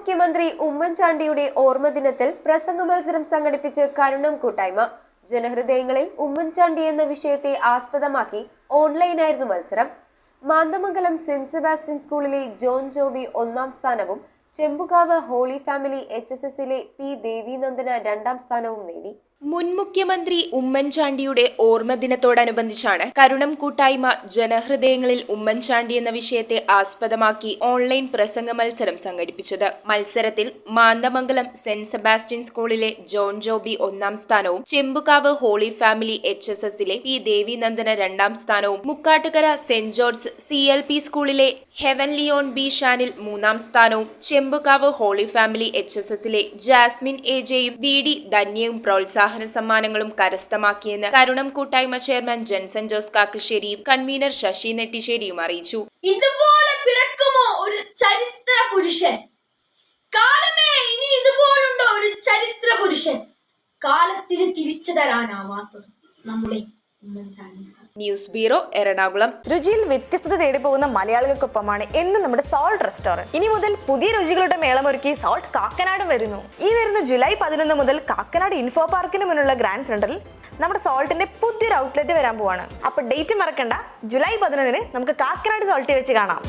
മുഖ്യമന്ത്രി ഉമ്മൻചാണ്ടിയുടെ ഓർമ്മദിനത്തിൽ പ്രസംഗ മത്സരം സംഘടിപ്പിച്ച് കരുണം കൂട്ടായ്മ. ജനഹൃദയങ്ങളിൽ ഉമ്മൻചാണ്ടി എന്ന വിഷയത്തെ ആസ്പദമാക്കി ഓൺലൈനായിരുന്നു മത്സരം. മാന്തമംഗലം സെന്റ് സെബാസ്റ്റ്യൻ സ്കൂളിലെ ജോൺ ജോബി 1ാം സ്ഥാനവും ചെമ്പുകാവ് ഹോളി ഫാമിലി HSSലെ പി ദേവീനന്ദന 2ാം സ്ഥാനവും നേടി. മുൻ മുഖ്യമന്ത്രി ഉമ്മൻചാണ്ടിയുടെ ഓർമ്മദിനത്തോടനുബന്ധിച്ചാണ് കരുണം കൂട്ടായ്മ ജനഹൃദയങ്ങളിൽ ഉമ്മൻചാണ്ടി എന്ന വിഷയത്തെ ആസ്പദമാക്കി ഓൺലൈൻ പ്രസംഗ മത്സരം സംഘടിപ്പിച്ചത്. മത്സരത്തിൽ മാന്തമംഗലം സെന്റ് സെബാസ്റ്റ്യൻ സ്കൂളിലെ ജോൺ ജോബി 1ാം സ്ഥാനവും ചെമ്പുകാവ് ഹോളി ഫാമിലി HSSലെ പി ദേവീനന്ദന 2ാം സ്ഥാനവും മുക്കാട്ടുകര സെന്റ് ജോർജ് CLP സ്കൂളിലെ ഹെവൻ ലിയോൺ ബി ഷാനിൽ 3ാം സ്ഥാനവും ചെമ്പുകാവ് ഹോളി ഫാമിലി HSSലെ ജാസ്മിൻ AJയും VD ധന്യയും പ്രോത്സാഹന സമ്മാനങ്ങളും കരസ്ഥമാക്കിയെന്ന് കരുണം കൂട്ടായ്മ ചെയർമാൻ ജെൻസൺ ജോസ് കാക്കശ്ശേരിയും കൺവീനർ ശശി നെട്ടിശ്ശേരിയും അറിയിച്ചു. ഇതുപോലെ പിറക്കുമോ ഒരു ചരിത്ര പുരുഷൻ? കാലമേ, ഇനി ഇതുപോലുണ്ടോ ഒരു ചരിത്ര പുരുഷൻ? കാലത്തിന് തിരിച്ചു തരാനാവാത്തത് നമ്മുടെ ന്യൂസ് ബ്യൂറോ, എറണാകുളം. രുചിയിൽ വ്യത്യസ്തത തേടി പോകുന്ന മലയാളികൾക്കൊപ്പമാണ് എന്നും നമ്മുടെ സോൾട്ട് റെസ്റ്റോറന്റ്. ഇനി മുതൽ പുതിയ രുചികളുടെ മേളമൊരുക്കി സോൾട്ട് കാക്കനാടും വരുന്നു. ഈ വരുന്ന ജൂലൈ 11 മുതൽ കാക്കനാട് ഇൻഫോ പാർക്കിന് മുന്നിലുള്ള ഗ്രാൻഡ് സെന്ററിൽ നമ്മുടെ സോൾട്ടിന്റെ പുതിയൊരു ഔട്ട്ലെറ്റ് വരാൻ പോവാണ്. അപ്പൊ ഡേറ്റ് മറക്കണ്ട, ജൂലൈ 11 നമുക്ക് കാക്കനാട് സോൾട്ടിൽ വെച്ച് കാണാം.